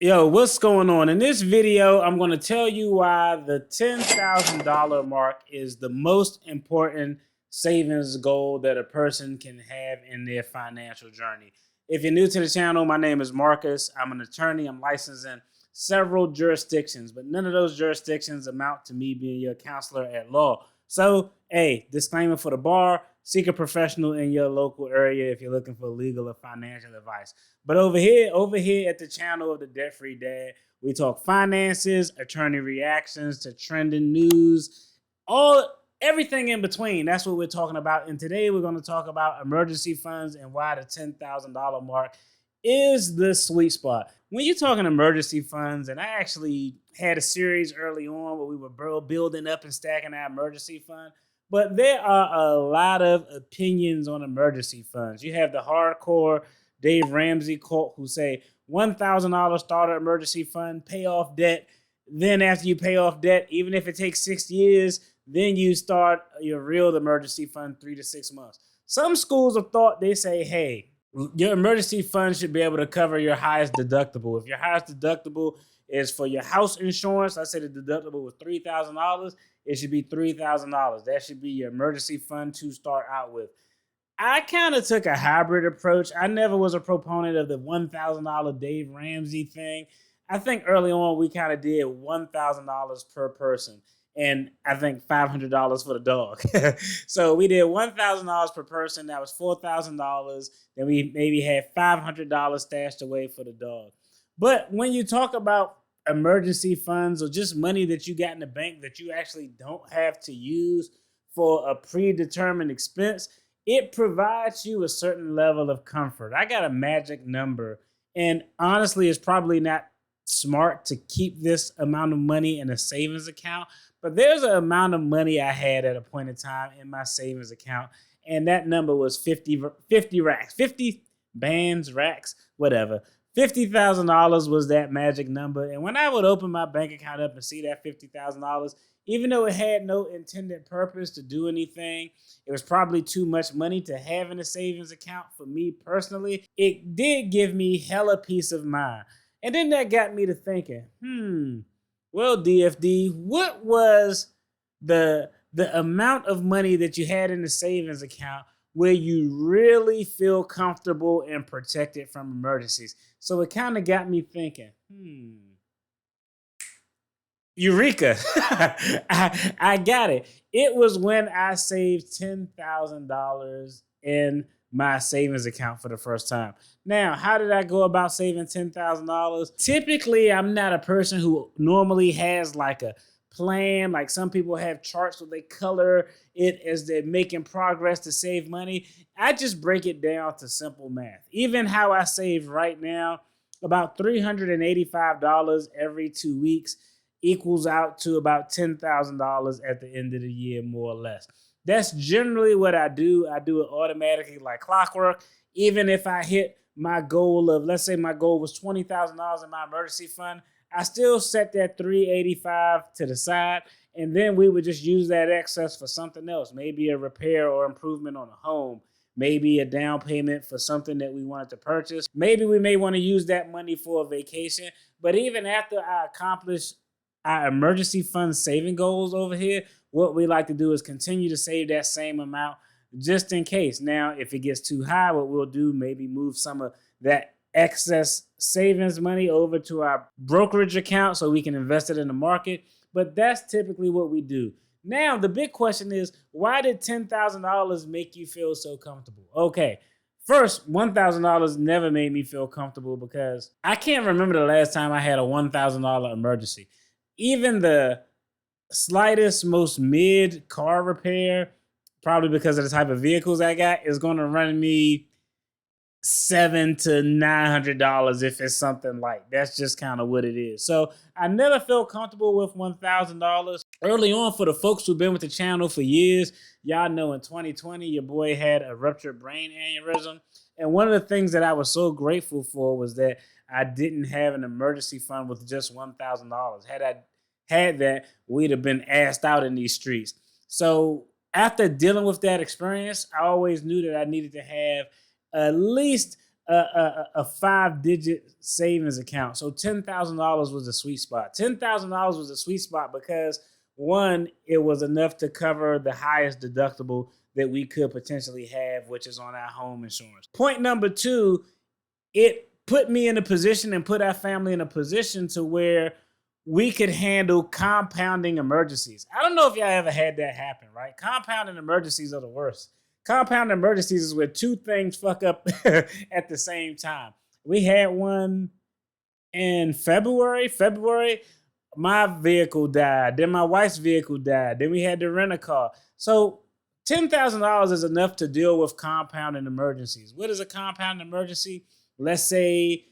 Yo, what's going on? In this video, I'm going to tell you why the $10,000 mark is the most important savings goal that a person can have in their financial journey. If you're new to the channel, my name is Marcus. I'm an attorney. I'm licensed in several jurisdictions, but none of those jurisdictions amount to me being your counselor at law. So, hey, disclaimer for the bar, seek a professional in your local area if you're looking for legal or financial advice. But over here at the channel of the Debt Free Dad, we talk finances, attorney reactions to trending news, everything in between. That's what we're talking about. And today we're going to talk about emergency funds and why the $10,000 mark is the sweet spot. When you're talking emergency funds, and I actually had a series early on where we were building up and stacking our emergency fund, but there are a lot of opinions on emergency funds. You have the hardcore Dave Ramsey cult who say $1,000 starter emergency fund, pay off debt. Then after you pay off debt, even if it takes 6 years, then you start your real emergency fund 3 to 6 months. Some schools of thought, they say, hey, your emergency fund should be able to cover your highest deductible. If your highest deductible is for your house insurance, let's say the deductible was $3,000, it should be $3,000. That should be your emergency fund to start out with. I kind of took a hybrid approach. I never was a proponent of the $1,000 Dave Ramsey thing. I think early on we kind of did $1,000 per person, and I think $500 for the dog. So we did $1,000 per person. That was $4,000. Then we maybe had $500 stashed away for the dog. But when you talk about emergency funds or just money that you got in the bank that you actually don't have to use for a predetermined expense, it provides you a certain level of comfort. I got a magic number, and honestly, it's probably not smart to keep this amount of money in a savings account, but there's an amount of money I had at a point in time in my savings account, and that number was 50 racks, 50 bands, racks, whatever. $50,000 was that magic number, and when I would open my bank account up and see that $50,000, even though it had no intended purpose to do anything, it was probably too much money to have in a savings account for me personally. It did give me hella peace of mind. And then that got me to thinking, well, DFD, what was the amount of money that you had in the savings account where you really feel comfortable and protected from emergencies? So it kind of got me thinking, Eureka. I got it. It was when I saved $10,000 in my savings account for the first time. Now, how did I go about saving $10,000? Typically, I'm not a person who normally has like a plan. Like some people have charts where they color it as they're making progress to save money. I just break it down to simple math. Even how I save right now, about $385 every 2 weeks equals out to about $10,000 at the end of the year, more or less. That's generally what I do. I do it automatically like clockwork. Even if I hit my goal of, let's say my goal was $20,000 in my emergency fund, I still set that $385 to the side, and then we would just use that excess for something else, maybe a repair or improvement on a home, maybe a down payment for something that we wanted to purchase. Maybe we may want to use that money for a vacation. But even after I accomplish our emergency fund saving goals over here, what we like to do is continue to save that same amount just in case. Now, if it gets too high, what we'll do, maybe move some of that excess savings money over to our brokerage account so we can invest it in the market. But that's typically what we do. Now, the big question is, why did $10,000 make you feel so comfortable? Okay, first, $1,000 never made me feel comfortable because I can't remember the last time I had a $1,000 emergency. Even the slightest, most mid car repair, probably because of the type of vehicles I got, is going to run me $700 to $900 if it's something like that's just kind of what it is. So I never felt comfortable with $1,000. Early on, for the folks who've been with the channel for years, y'all know in 2020 your boy had a ruptured brain aneurysm, and one of the things that I was so grateful for was that I didn't have an emergency fund with just $1,000. Had I had that, we'd have been assed out in these streets. So after dealing with that experience, I always knew that I needed to have at least a 5-digit savings account. So $10,000 was the sweet spot. $10,000 was the sweet spot because one, it was enough to cover the highest deductible that we could potentially have, which is on our home insurance. Point number two, it put me in a position and put our family in a position to where we could handle compounding emergencies. I don't know if y'all ever had that happen, right? Compounding emergencies are the worst. Compounding emergencies is where two things fuck up at the same time. We had one in February. My vehicle died. Then my wife's vehicle died. Then we had to rent a car. So $10,000 is enough to deal with compounding emergencies. What is a compounding emergency? Let's say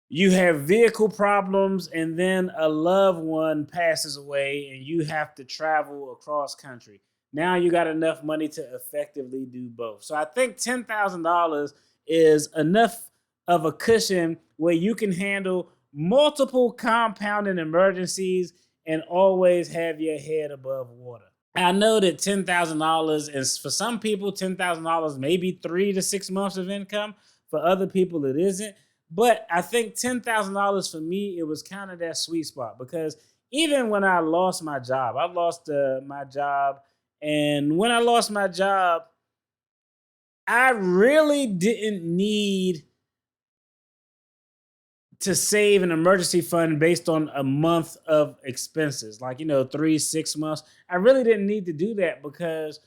you have vehicle problems and then a loved one passes away and you have to travel across country. Now you got enough money to effectively do both. So I think $10,000 is enough of a cushion where you can handle multiple compounding emergencies and always have your head above water. I know that $10,000 is, for some people, $10,000 maybe 3 to 6 months of income. For other people, it isn't. But I think $10,000 for me, it was kind of that sweet spot, because even when I lost my job, my job. And when I lost my job, I really didn't need to save an emergency fund based on a month of expenses, like, 3-6 months. I really didn't need to do that, because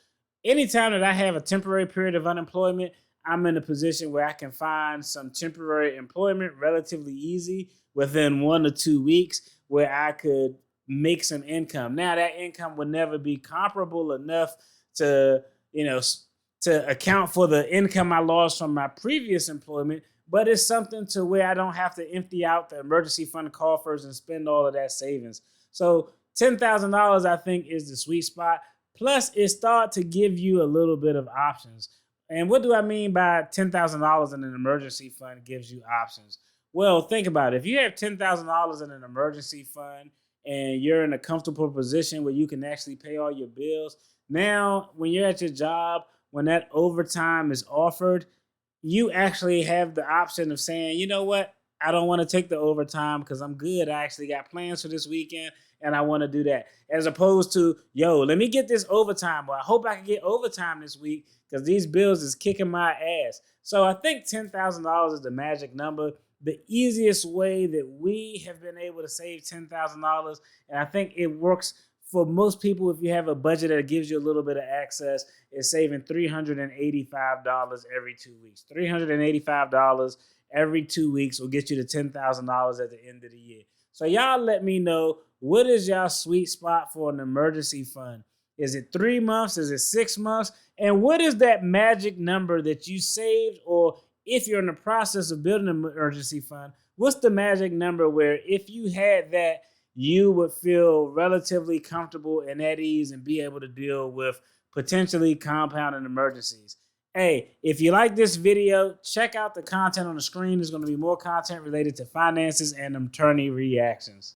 anytime that I have a temporary period of unemployment, I'm in a position where I can find some temporary employment relatively easy within 1 or 2 weeks, where I could make some income. Now, that income would never be comparable enough to, to account for the income I lost from my previous employment, but it's something to where I don't have to empty out the emergency fund coffers and spend all of that savings. So $10,000, I think, is the sweet spot. Plus, it starts to give you a little bit of options. And what do I mean by $10,000 in an emergency fund gives you options? Well, think about it. If you have $10,000 in an emergency fund and you're in a comfortable position where you can actually pay all your bills, now when you're at your job, when that overtime is offered, you actually have the option of saying, you know what, I don't want to take the overtime because I'm good. I actually got plans for this weekend and I want to do that. As opposed to, yo, let me get this overtime. Well, I hope I can get overtime this week because these bills is kicking my ass. So I think $10,000 is the magic number. The easiest way that we have been able to save $10,000, and I think it works for most people if you have a budget that gives you a little bit of access, is saving $385 every 2 weeks. $385 every 2 weeks will get you to $10,000 at the end of the year. So y'all let me know, what is y'all sweet spot for an emergency fund? Is it 3 months? Is it 6 months? And what is that magic number that you saved? Or if you're in the process of building an emergency fund, what's the magic number where if you had that, you would feel relatively comfortable and at ease and be able to deal with potentially compounding emergencies? Hey, if you like this video, check out the content on the screen. There's going to be more content related to finances and attorney reactions.